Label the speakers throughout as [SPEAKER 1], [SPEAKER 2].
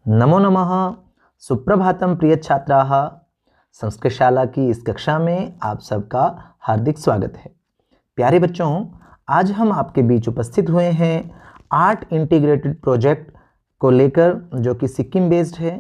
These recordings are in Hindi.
[SPEAKER 1] नमो नमः। सुप्रभातम प्रिय छात्राः। संस्कृतशाला की इस कक्षा में आप सबका हार्दिक स्वागत है। प्यारे बच्चों, आज हम आपके बीच उपस्थित हुए हैं आर्ट इंटीग्रेटेड प्रोजेक्ट को लेकर, जो कि सिक्किम बेस्ड है।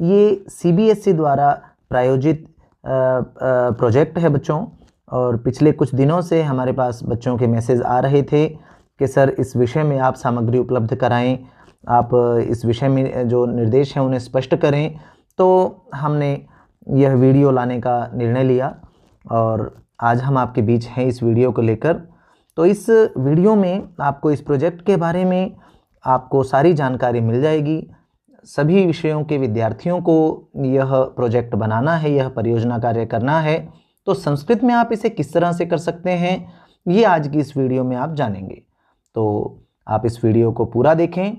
[SPEAKER 1] ये सीबीएसई द्वारा प्रायोजित प्रोजेक्ट है बच्चों। और पिछले कुछ दिनों से हमारे पास बच्चों के मैसेज आ रहे थे कि सर इस विषय में आप सामग्री उपलब्ध कराएं, आप इस विषय में जो निर्देश हैं उन्हें स्पष्ट करें। तो हमने यह वीडियो लाने का निर्णय लिया और आज हम आपके बीच हैं इस वीडियो को लेकर। तो इस वीडियो में आपको इस प्रोजेक्ट के बारे में आपको सारी जानकारी मिल जाएगी। सभी विषयों के विद्यार्थियों को यह प्रोजेक्ट बनाना है, यह परियोजना कार्य करना है। तो संस्कृत में आप इसे किस तरह से कर सकते हैं, ये आज की इस वीडियो में आप जानेंगे। तो आप इस वीडियो को पूरा देखें,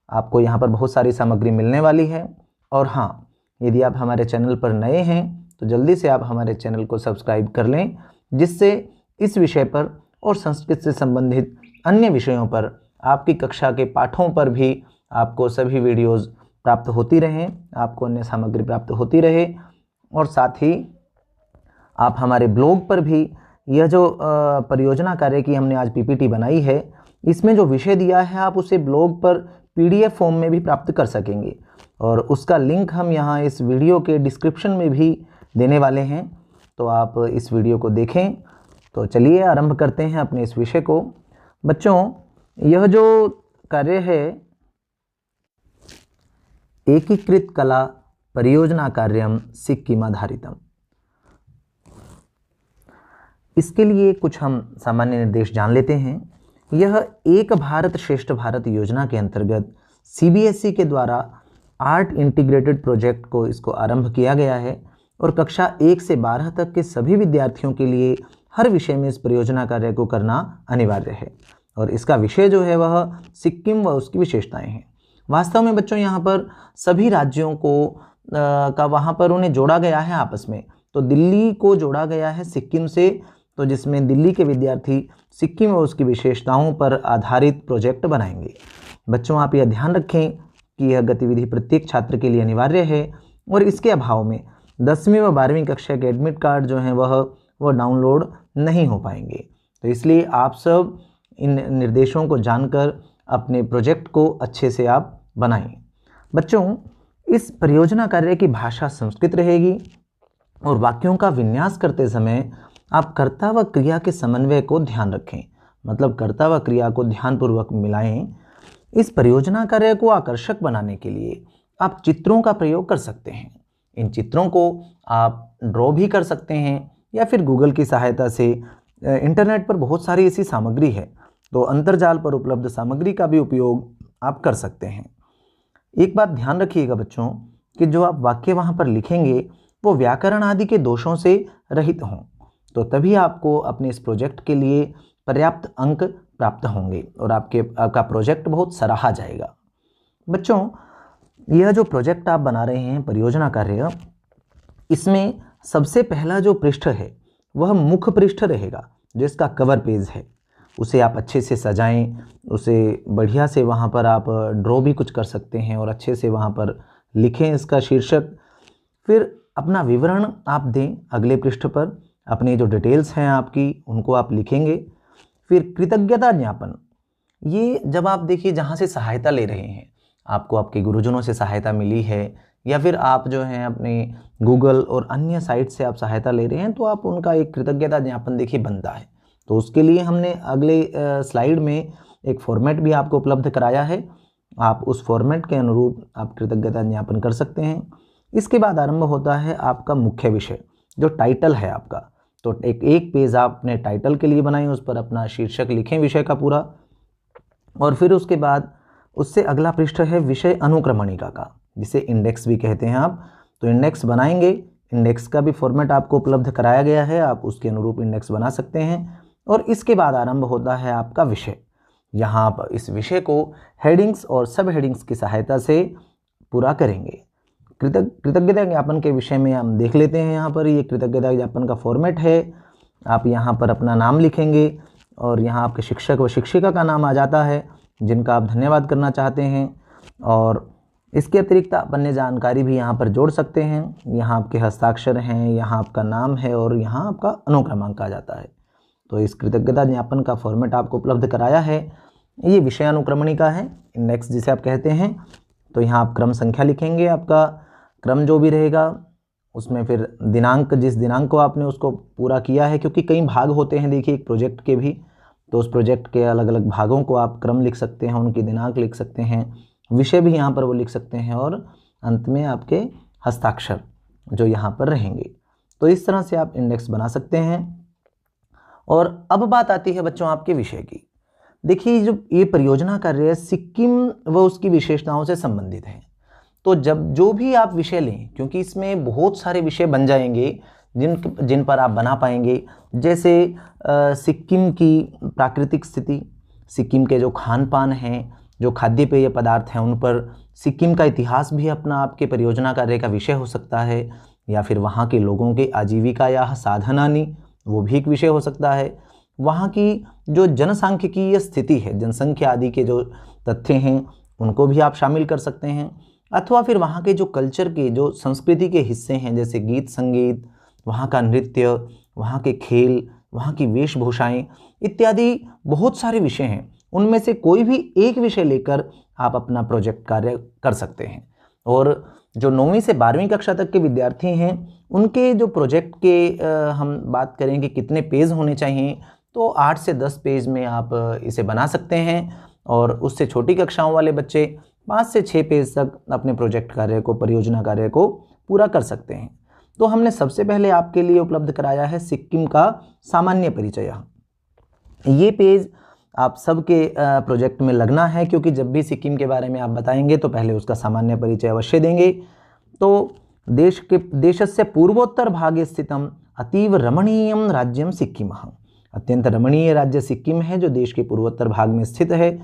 [SPEAKER 1] आपको यहाँ पर बहुत सारी सामग्री मिलने वाली है। और हाँ, यदि आप हमारे चैनल पर नए हैं तो जल्दी से आप हमारे चैनल को सब्सक्राइब कर लें, जिससे इस विषय पर और संस्कृत से संबंधित अन्य विषयों पर, आपकी कक्षा के पाठों पर भी आपको सभी वीडियोज़ प्राप्त होती रहें, आपको अन्य सामग्री प्राप्त होती रहे। और साथ ही आप हमारे ब्लॉग पर भी यह जो परियोजना कार्य की हमने आज पीपीटी बनाई है, इसमें जो विषय दिया है आप उसे ब्लॉग पर पीडीएफ फॉर्म में भी प्राप्त कर सकेंगे। और उसका लिंक हम यहाँ इस वीडियो के डिस्क्रिप्शन में भी देने वाले हैं, तो आप इस वीडियो को देखें। तो चलिए आरंभ करते हैं अपने इस विषय को। बच्चों, यह जो कार्य है एकीकृत कला परियोजना कार्यम सिक्किम आधारितम, इसके लिए कुछ हम सामान्य निर्देश जान लेते हैं। यह एक भारत श्रेष्ठ भारत योजना के अंतर्गत सीबीएसई के द्वारा आर्ट इंटीग्रेटेड प्रोजेक्ट को इसको आरंभ किया गया है और कक्षा 1 से 12 तक के सभी विद्यार्थियों के लिए हर विषय में इस परियोजना कार्य को करना अनिवार्य है। और इसका विषय जो है वह सिक्किम व उसकी विशेषताएं हैं। वास्तव में बच्चों, यहाँ पर सभी राज्यों को का वहाँ पर उन्हें जोड़ा गया है आपस में। तो दिल्ली को जोड़ा गया है सिक्किम से, तो जिसमें दिल्ली के विद्यार्थी सिक्किम और उसकी विशेषताओं पर आधारित प्रोजेक्ट बनाएंगे। बच्चों, आप यह ध्यान रखें कि यह गतिविधि प्रत्येक छात्र के लिए अनिवार्य है और इसके अभाव में 10वीं व 12वीं कक्षा के एडमिट कार्ड जो हैं वह डाउनलोड नहीं हो पाएंगे। तो इसलिए आप सब इन निर्देशों को जानकर अपने प्रोजेक्ट को अच्छे से आप बनाएं। बच्चों, इस परियोजना कार्य की भाषा संस्कृत रहेगी और वाक्यों का विन्यास करते समय आप कर्ता व क्रिया के समन्वय को ध्यान रखें, मतलब कर्ता व क्रिया को ध्यानपूर्वक मिलाएं। इस परियोजना कार्य को आकर्षक बनाने के लिए आप चित्रों का प्रयोग कर सकते हैं। इन चित्रों को आप ड्रॉ भी कर सकते हैं या फिर गूगल की सहायता से, इंटरनेट पर बहुत सारी ऐसी सामग्री है, तो अंतर्जाल पर उपलब्ध सामग्री का भी उपयोग आप कर सकते हैं। एक बात ध्यान रखिएगा बच्चों कि जो आप वाक्य वहाँ पर लिखेंगे वो व्याकरण आदि के दोषों से रहित हों, तो तभी आपको अपने इस प्रोजेक्ट के लिए पर्याप्त अंक प्राप्त होंगे और आपका प्रोजेक्ट बहुत सराहा जाएगा। बच्चों, यह जो प्रोजेक्ट आप बना रहे हैं परियोजना कार्य, इसमें सबसे पहला जो पृष्ठ है वह मुख्य पृष्ठ रहेगा, जो इसका कवर पेज है। उसे आप अच्छे से सजाएं, उसे बढ़िया से वहाँ पर आप ड्रॉ भी कुछ कर सकते हैं और अच्छे से वहाँ पर लिखें इसका शीर्षक। फिर अपना विवरण आप दें अगले पृष्ठ पर, अपनी जो डिटेल्स हैं आपकी उनको आप लिखेंगे। फिर कृतज्ञता ज्ञापन, ये जब आप देखिए जहाँ से सहायता ले रहे हैं, आपको आपके गुरुजनों से सहायता मिली है या फिर आप जो हैं अपने गूगल और अन्य साइट से आप सहायता ले रहे हैं, तो आप उनका एक कृतज्ञता ज्ञापन देखिए बनता है। तो उसके लिए हमने अगले स्लाइड में एक फॉर्मेट भी आपको उपलब्ध कराया है, आप उस फॉर्मेट के अनुरूप आप कृतज्ञता ज्ञापन कर सकते हैं। इसके बाद आरंभ होता है आपका मुख्य विषय, जो टाइटल है आपका। तो एक पेज आप अपने टाइटल के लिए बनाएं, उस पर अपना शीर्षक लिखें विषय का पूरा। और फिर उसके बाद उससे अगला पृष्ठ है विषय अनुक्रमणिका का, जिसे इंडेक्स भी कहते हैं आप। तो इंडेक्स बनाएंगे, इंडेक्स का भी फॉर्मेट आपको उपलब्ध कराया गया है, आप उसके अनुरूप इंडेक्स बना सकते हैं। और इसके बाद आरंभ होता है आपका विषय। यहाँ आप इस विषय को हेडिंग्स और सब हेडिंग्स की सहायता से पूरा करेंगे। कृतज्ञता ज्ञापन के विषय में हम देख लेते हैं। यहाँ पर ये कृतज्ञता ज्ञापन का फॉर्मेट है। आप यहाँ पर अपना नाम लिखेंगे और यहाँ आपके शिक्षक व शिक्षिका का नाम आ जाता है जिनका आप धन्यवाद करना चाहते हैं। और इसके अतिरिक्त आप अन्य जानकारी भी यहाँ पर जोड़ सकते हैं। यहाँ आपके हस्ताक्षर हैं, यहाँ आपका नाम है और यहाँ आपका अनुक्रमांक आ जाता है। तो इस कृतज्ञता ज्ञापन का फॉर्मेट आपको उपलब्ध कराया है। ये विषय अनुक्रमणी का है, इंडेक्स जिसे आप कहते हैं। तो यहाँ आप क्रम संख्या लिखेंगे, आपका क्रम जो भी रहेगा उसमें फिर दिनांक, जिस दिनांक को आपने उसको पूरा किया है, क्योंकि कई भाग होते हैं देखिए एक प्रोजेक्ट के भी, तो उस प्रोजेक्ट के अलग अलग भागों को आप क्रम लिख सकते हैं, उनकी दिनांक लिख सकते हैं, विषय भी यहाँ पर वो लिख सकते हैं और अंत में आपके हस्ताक्षर जो यहाँ पर रहेंगे। तो इस तरह से आप इंडेक्स बना सकते हैं। और अब बात आती है बच्चों आपके विषय की। देखिए जो ये परियोजना कार्य है सिक्किम व उसकी विशेषताओं से संबंधित है। तो जब जो भी आप विषय लें, क्योंकि इसमें बहुत सारे विषय बन जाएंगे जिन पर आप बना पाएंगे, जैसे सिक्किम की प्राकृतिक स्थिति, सिक्किम के जो खान पान हैं, जो खाद्य पेय पदार्थ हैं उन पर, सिक्किम का इतिहास भी अपना आपके परियोजना कार्य का विषय हो सकता है, या फिर वहाँ के लोगों के आजीविका या साधनानी, वो भी एक विषय हो सकता है। वहाँ की जो जनसांख्यिकीय स्थिति है, जनसंख्या आदि के जो तथ्य हैं उनको भी आप शामिल कर सकते हैं। अथवा फिर वहाँ के जो कल्चर के, जो संस्कृति के हिस्से हैं, जैसे गीत संगीत, वहाँ का नृत्य, वहाँ के खेल, वहाँ की वेशभूषाएं इत्यादि बहुत सारे विषय हैं। उनमें से कोई भी एक विषय लेकर आप अपना प्रोजेक्ट कार्य कर सकते हैं। और जो 9वीं से 12वीं कक्षा तक के विद्यार्थी हैं उनके जो प्रोजेक्ट के हम बात करें कि कितने पेज होने चाहिए, तो 8 से 10 पेज में आप इसे बना सकते हैं। और उससे छोटी कक्षाओं वाले बच्चे 5 से 6 पेज तक अपने प्रोजेक्ट कार्य को, परियोजना कार्य को पूरा कर सकते हैं। तो हमने सबसे पहले आपके लिए उपलब्ध कराया है सिक्किम का सामान्य परिचय। ये पेज आप सबके प्रोजेक्ट में लगना है, क्योंकि जब भी सिक्किम के बारे में आप बताएंगे तो पहले उसका सामान्य परिचय अवश्य देंगे। तो देशस्य पूर्वोत्तर भागे स्थितम अतीव रमणीयम राज्यम सिक्किम, अत्यंत रमणीय राज्य सिक्किम है जो देश के पूर्वोत्तर भाग में स्थित है।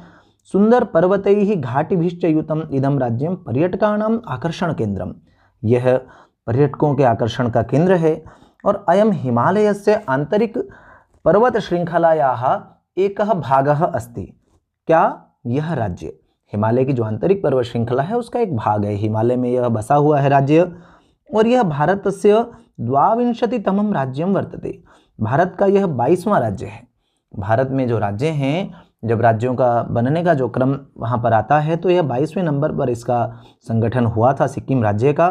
[SPEAKER 1] सुंदर पर्वतैः घाटिभिश्च युतम इदम राज्यम पर्यटकाणाम आकर्षण केंद्रम, यह पर्यटकों के आकर्षण का केंद्र है। और अयम हिमालयस्य आंतरिक पर्वत श्रृंखलायाः एकः भागः अस्ति, क्या यह राज्य हिमालय की जो आंतरिक पर्वत श्रृंखला है उसका एक भाग है, हिमालय में यह बसा हुआ है राज्य। और यह भारतस्य 22तमं राज्यम वर्तते, भारत का यह 22वां राज्य है। भारत में जो राज्य हैं, जब राज्यों का बनने का जो क्रम वहाँ पर आता है तो यह 22वें नंबर पर इसका संगठन हुआ था सिक्किम राज्य का।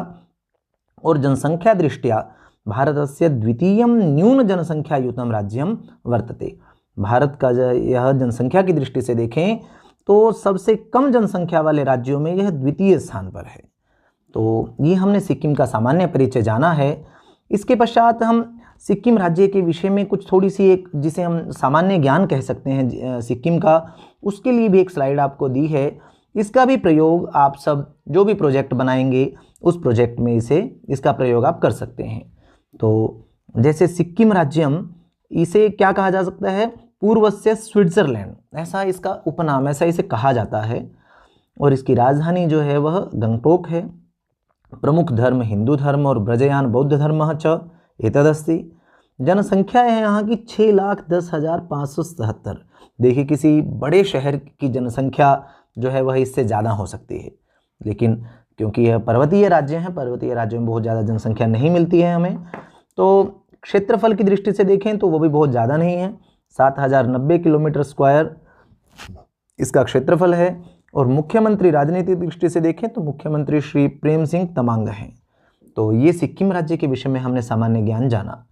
[SPEAKER 1] और जनसंख्या दृष्टिया भारतस्य द्वितीयं न्यून जनसंख्या युतम राज्यम वर्तते, भारत का यह जनसंख्या की दृष्टि से देखें तो सबसे कम जनसंख्या वाले राज्यों में यह द्वितीय स्थान पर है। तो ये हमने सिक्किम का सामान्य परिचय जाना है। इसके पश्चात हम सिक्किम राज्य के विषय में कुछ थोड़ी सी एक, जिसे हम सामान्य ज्ञान कह सकते हैं सिक्किम का, उसके लिए भी एक स्लाइड आपको दी है। इसका भी प्रयोग आप सब जो भी प्रोजेक्ट बनाएंगे उस प्रोजेक्ट में इसका प्रयोग आप कर सकते हैं। तो जैसे सिक्किम राज्यम, इसे क्या कहा जा सकता है, पूर्वस्य स्विट्जरलैंड, ऐसा इसका उपनाम, ऐसा इसे कहा जाता है। और इसकी राजधानी जो है वह गंगटोक है। प्रमुख धर्म हिंदू धर्म और ब्रजयान बौद्ध धर्म च एतदस्ति। जनसंख्या है यहाँ की 6,10,577। देखिए किसी बड़े शहर की जनसंख्या जो है वह इससे ज़्यादा हो सकती है, लेकिन क्योंकि यह पर्वतीय राज्य हैं, पर्वतीय राज्यों में बहुत ज़्यादा जनसंख्या नहीं मिलती है हमें। तो क्षेत्रफल की दृष्टि से देखें तो वो भी बहुत ज़्यादा नहीं है, 7,090 किलोमीटर स्क्वायर इसका क्षेत्रफल है। और मुख्यमंत्री राजनीतिक दृष्टि से देखें तो मुख्यमंत्री श्री प्रेम सिंह तमांग हैं। तो ये सिक्किम राज्य के विषय में हमने सामान्य ज्ञान जाना।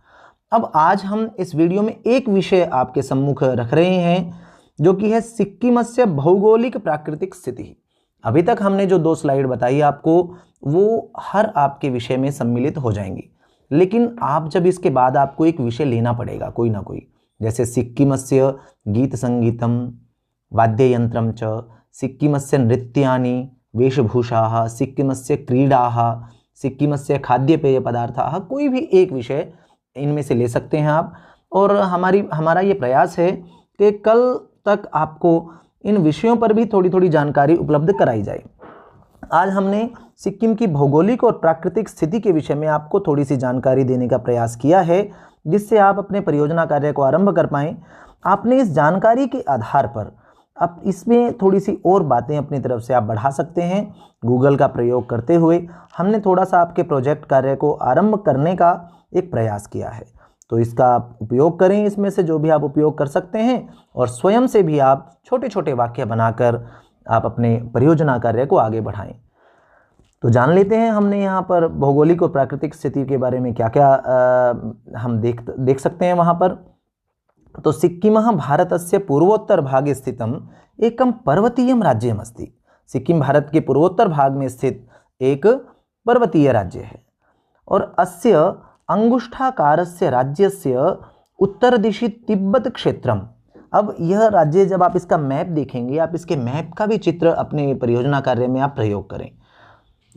[SPEAKER 1] अब आज हम इस वीडियो में एक विषय आपके सम्मुख रख रहे हैं जो कि है सिक्किमस्य भौगोलिक प्राकृतिक स्थिति। अभी तक हमने जो 2 स्लाइड बताई आपको वो हर आपके विषय में सम्मिलित हो जाएंगी, लेकिन आप जब इसके बाद आपको एक विषय लेना पड़ेगा कोई ना कोई, जैसे सिक्किमस्य गीत संगीतम वाद्ययंत्रम च, सिक्किमस्य नृत्यानि वेशभूषाः, सिक्किमस्य क्रीडाः, सिक्किमस्य खाद्य पेय पदार्थाः, कोई भी एक विषय इनमें से ले सकते हैं आप। और हमारा ये प्रयास है कि कल तक आपको इन विषयों पर भी थोड़ी थोड़ी जानकारी उपलब्ध कराई जाए। आज हमने सिक्किम की भौगोलिक और प्राकृतिक स्थिति के विषय में आपको थोड़ी सी जानकारी देने का प्रयास किया है, जिससे आप अपने परियोजना कार्य को आरंभ कर पाएँ। आपने इस जानकारी के आधार पर अब इसमें थोड़ी सी और बातें अपनी तरफ से आप बढ़ा सकते हैं गूगल का प्रयोग करते हुए। हमने थोड़ा सा आपके प्रोजेक्ट कार्य को आरंभ करने का एक प्रयास किया है, तो इसका आप उपयोग करें, इसमें से जो भी आप उपयोग कर सकते हैं, और स्वयं से भी आप छोटे छोटे वाक्य बनाकर आप अपने परियोजना कार्य को आगे बढ़ाएं। तो जान लेते हैं हमने यहाँ पर भौगोलिक और प्राकृतिक स्थिति के बारे में क्या क्या हम देख सकते हैं वहाँ पर। तो सिक्किम भारतस्य पूर्वोत्तर भागे स्थितम एकम पर्वतीयम राज्यम अस्ति। सिक्किम भारत के पूर्वोत्तर भाग में स्थित एक पर्वतीय राज्य है। और अस्य अंगुष्ठाकारस्य राज्यस्य उत्तर दिशि तिब्बत क्षेत्रम। अब यह राज्य, जब आप इसका मैप देखेंगे, आप इसके मैप का भी चित्र अपने परियोजना कार्य में आप प्रयोग करें,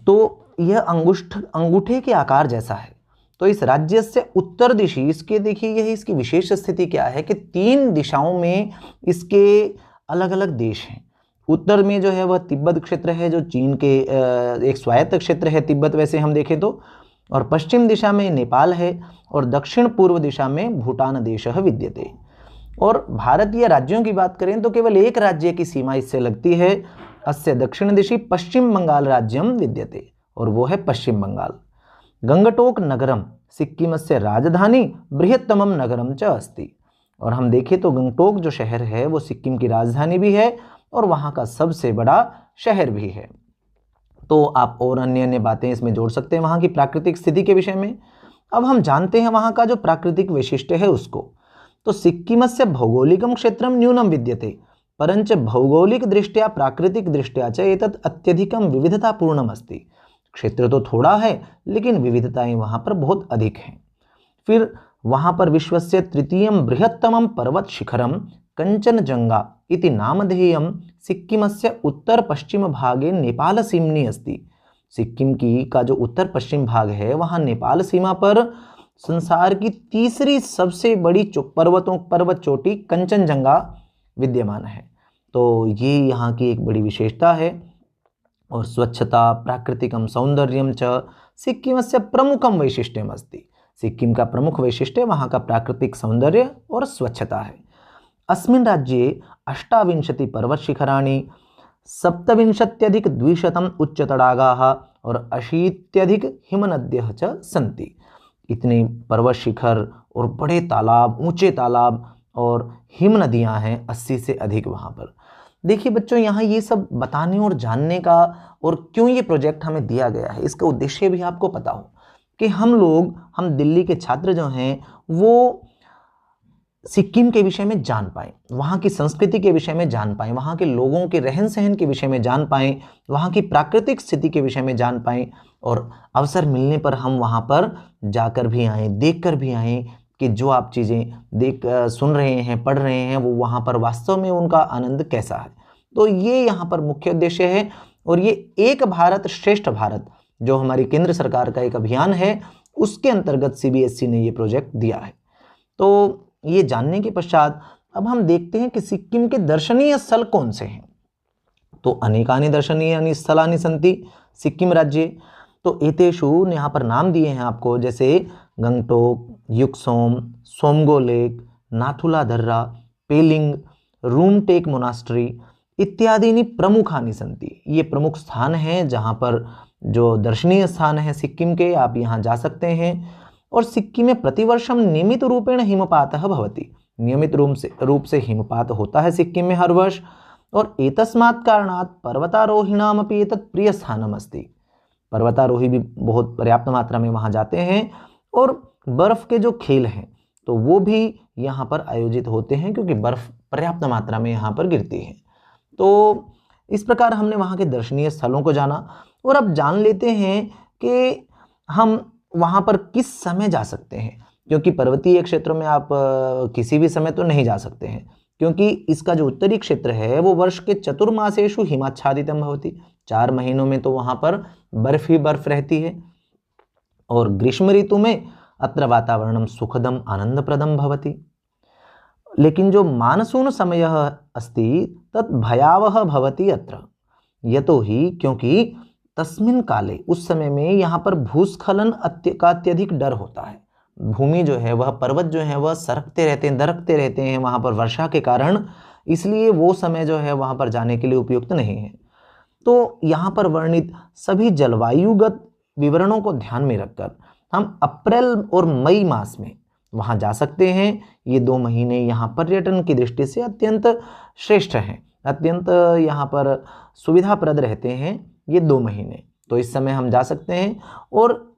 [SPEAKER 1] तो यह अंगूठे के आकार जैसा है। तो इस राज्य से उत्तर दिशि, इसके देखिए यह इसकी विशेष स्थिति क्या है कि 3 दिशाओं में इसके अलग अलग देश हैं। उत्तर में जो है वह तिब्बत क्षेत्र है, जो चीन के एक स्वायत्त क्षेत्र है तिब्बत वैसे हम देखें तो, और पश्चिम दिशा में नेपाल है, और दक्षिण पूर्व दिशा में भूटान देश विद्यते। और भारतीय राज्यों की बात करें तो केवल एक राज्य की सीमा इससे लगती है, अस्य दक्षिण दिशि पश्चिम बंगाल राज्यम विद्यते, और वो है पश्चिम बंगाल। गंगटोक नगरम सिक्किमस्य राजधानी बृहत्तमम नगरम च अस्ति। और हम देखें तो गंगटोक जो शहर है वो सिक्किम की राजधानी भी है और वहाँ का सबसे बड़ा शहर भी है। तो आप और अन्य अन्य बातें इसमें जोड़ सकते हैं वहाँ की प्राकृतिक स्थिति के विषय में। अब हम जानते हैं वहाँ का जो प्राकृतिक वैशिष्ट्य है उसको। तो सिक्किमस्य भौगोलिकम क्षेत्रम न्यूनम विद्यते, परंच भौगोलिक दृष्ट्या प्राकृतिक दृष्ट्या च एतत् अत्यधिकम विविधतापूर्णम अस्ति। क्षेत्र तो थोड़ा है लेकिन विविधताएं वहाँ पर बहुत अधिक हैं। फिर वहाँ पर विश्वस्य तृतीयम बृहत्तमम पर्वत शिखरम कंचनजंगा इति नामधेयम सिक्किमस्य उत्तर पश्चिम भागे नेपाल सीमनी अस्ति। सिक्किम की का जो उत्तर पश्चिम भाग है वहाँ नेपाल सीमा पर संसार की तीसरी सबसे बड़ी पर्वत चोटी कंचनजंगा विद्यमान है। तो ये यहाँ की एक बड़ी विशेषता है। और स्वच्छता प्राकृतिकम सौंदर्यम च सिक्किमस्य प्रमुखम वैशिष्ट्यम अस्ति। सिक्किम का प्रमुख वैशिष्ट्य वहाँ का प्राकृतिक सौंदर्य और स्वच्छता है। अस्मिन् राज्ये 28 पर्वतशिखराणि 27,200 उच्चतडागाः और 80 हिमनद्यः च सन्ति। इतने पर्वत शिखर और बड़े तालाब, ऊंचे तालाब और हिम नदियाँ हैं 80 से अधिक वहाँ पर। देखिए बच्चों, यहाँ ये सब बताने और जानने का और क्यों ये प्रोजेक्ट हमें दिया गया है, इसका उद्देश्य भी आपको पता हो कि हम दिल्ली के छात्र जो हैं वो सिक्किम के विषय में जान पाएँ, वहाँ की संस्कृति के विषय में जान पाएँ, वहाँ के लोगों के रहन सहन के विषय में जान पाएँ, वहाँ की प्राकृतिक स्थिति के विषय में जान पाएँ, और अवसर मिलने पर हम वहाँ पर जाकर भी आएँ, देख कर भी आएँ कि जो आप चीज़ें सुन रहे हैं, पढ़ रहे हैं, वो वहाँ पर वास्तव में उनका आनंद कैसा है। तो ये यहाँ पर मुख्य उद्देश्य है। और ये एक भारत श्रेष्ठ भारत जो हमारी केंद्र सरकार का एक अभियान है, उसके अंतर्गत CBSE ने ये प्रोजेक्ट दिया है। तो ये जानने के पश्चात अब हम देखते हैं कि सिक्किम के दर्शनीय स्थल कौन से हैं। तो अनेकानि दर्शनीयानि स्थलानि सन्ति सिक्किम राज्ये। तो एतेषु यहाँ पर नाम दिए हैं आपको, जैसे गंगटोक, युक्सोम, सोमगो लेक, नाथुला दर्रा, पेलिंग, रूमटेक मोनास्ट्री इत्यादि प्रमुखानि सन्ति। ये प्रमुख स्थान हैं जहाँ पर जो दर्शनीय स्थान है सिक्किम के, आप यहाँ जा सकते हैं। और सिक्किम में प्रतिवर्षम नियमित रूपेण हिमपातः भवति। नियमित रूप से हिमपात होता है सिक्किम में हर वर्ष। और एतस्मात् कारणात् पर्वतारोहिणामपि एतत् प्रिय स्थानम अस्ति। पर्वतारोही भी बहुत पर्याप्त मात्रा में वहाँ जाते हैं। और बर्फ़ के जो खेल हैं तो वो भी यहाँ पर आयोजित होते हैं, क्योंकि बर्फ़ पर्याप्त मात्रा में यहाँ पर गिरती है। तो इस प्रकार हमने वहाँ के दर्शनीय स्थलों को जाना। और अब जान लेते हैं कि हम वहाँ पर किस समय जा सकते हैं, क्योंकि पर्वतीय क्षेत्रों में आप किसी भी समय तो नहीं जा सकते हैं, क्योंकि इसका जो उत्तरी क्षेत्र है वो वर्ष के चतुर्मासेषु हिमाच्छादितम भवति। 4 महीनों में तो वहाँ पर बर्फ ही बर्फ रहती है। और ग्रीष्म ऋतु में अत्र वातावरणम सुखदम आनंदप्रदम भवति। लेकिन जो मानसून समय अस्ति तत् भयावह भवति अत्र, यतो ही क्योंकि तस्मिन् काले उस समय में यहाँ पर भूस्खलन का अत्यधिक डर होता है। भूमि जो है वह, पर्वत जो है वह सरकते रहते हैं, दरकते रहते हैं वहाँ पर वर्षा के कारण, इसलिए वो समय जो है वहाँ पर जाने के लिए उपयुक्त नहीं है। तो यहाँ पर वर्णित सभी जलवायुगत विवरणों को ध्यान में रखकर हम अप्रैल और मई मास में वहाँ जा सकते हैं। ये 2 महीने यहाँ पर्यटन की दृष्टि से अत्यंत श्रेष्ठ हैं, अत्यंत यहाँ पर सुविधाप्रद रहते हैं ये 2 महीने। तो इस समय हम जा सकते हैं। और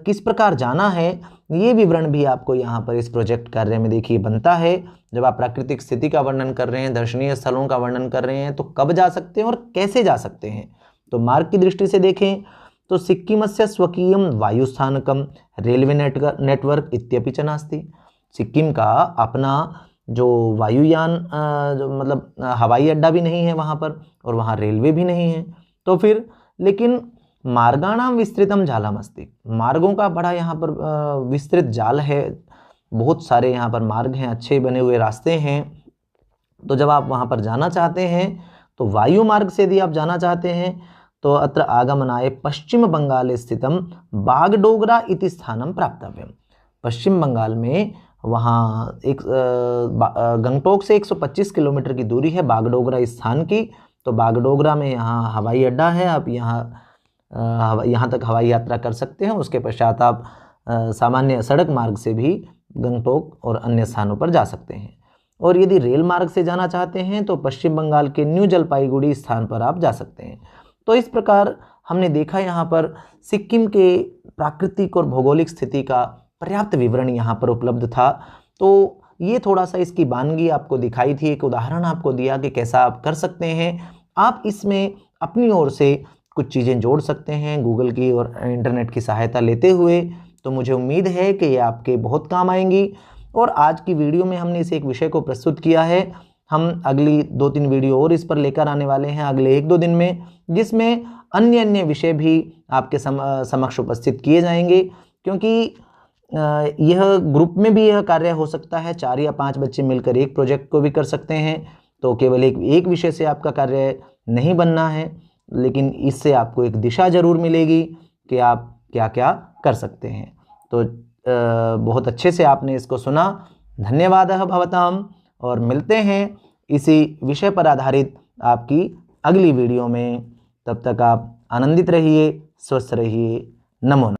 [SPEAKER 1] किस प्रकार जाना है ये विवरण भी आपको यहाँ पर इस प्रोजेक्ट कार्य में देखिए बनता है। जब आप प्राकृतिक स्थिति का वर्णन कर रहे हैं, दर्शनीय स्थलों का वर्णन कर रहे हैं, तो कब जा सकते हैं और कैसे जा सकते हैं। तो मार्ग की दृष्टि से देखें तो सिक्किमस्य स्वकीयं वायुस्थानकम रेलवे नेटवर्क इत्यपि च नास्ति। सिक्किम का अपना जो वायुयान जो मतलब हवाई अड्डा भी नहीं है वहाँ पर, और वहाँ रेलवे भी नहीं है। तो फिर लेकिन मार्गाणाम विस्तृतम जालम अस्ति, मार्गों का बड़ा यहाँ पर विस्तृत जाल है, बहुत सारे यहाँ पर मार्ग हैं, अच्छे बने हुए रास्ते हैं। तो जब आप वहाँ पर जाना चाहते हैं तो वायु मार्ग से यदि आप जाना चाहते हैं तो अत्र आगमनाय पश्चिम बंगाल स्थितम बागडोगरा इति स्थानम प्राप्तव्यम। पश्चिम बंगाल में वहाँ एक गंगटोक से 125 किलोमीटर की दूरी है बागडोगरा स्थान की। तो बागडोगरा में यहाँ हवाई अड्डा है, आप यहाँ तक हवाई यात्रा कर सकते हैं। उसके पश्चात आप सामान्य सड़क मार्ग से भी गंगटोक और अन्य स्थानों पर जा सकते हैं। और यदि रेल मार्ग से जाना चाहते हैं तो पश्चिम बंगाल के न्यू जलपाईगुड़ी स्थान पर आप जा सकते हैं। तो इस प्रकार हमने देखा यहाँ पर सिक्किम के प्राकृतिक और भौगोलिक स्थिति का पर्याप्त विवरण यहाँ पर उपलब्ध था। तो ये थोड़ा सा इसकी वानगी आपको दिखाई थी, एक उदाहरण आपको दिया कि कैसा आप कर सकते हैं। आप इसमें अपनी ओर से कुछ चीज़ें जोड़ सकते हैं गूगल की और इंटरनेट की सहायता लेते हुए। तो मुझे उम्मीद है कि ये आपके बहुत काम आएंगी। और आज की वीडियो में हमने इस एक विषय को प्रस्तुत किया है। हम अगली 2-3 वीडियो और इस पर लेकर आने वाले हैं अगले 1-2 दिन में, जिसमें अन्य विषय भी आपके समक्ष उपस्थित किए जाएंगे। क्योंकि यह ग्रुप में भी यह कार्य हो सकता है, 4 या 5 बच्चे मिलकर एक प्रोजेक्ट को भी कर सकते हैं। तो केवल एक विषय से आपका कार्य नहीं बनना है, लेकिन इससे आपको एक दिशा जरूर मिलेगी कि आप क्या क्या कर सकते हैं। तो बहुत अच्छे से आपने इसको सुना, धन्यवादः भवताम। और मिलते हैं इसी विषय पर आधारित आपकी अगली वीडियो में। तब तक आप आनंदित रहिए, स्वस्थ रहिए। नमो नमः।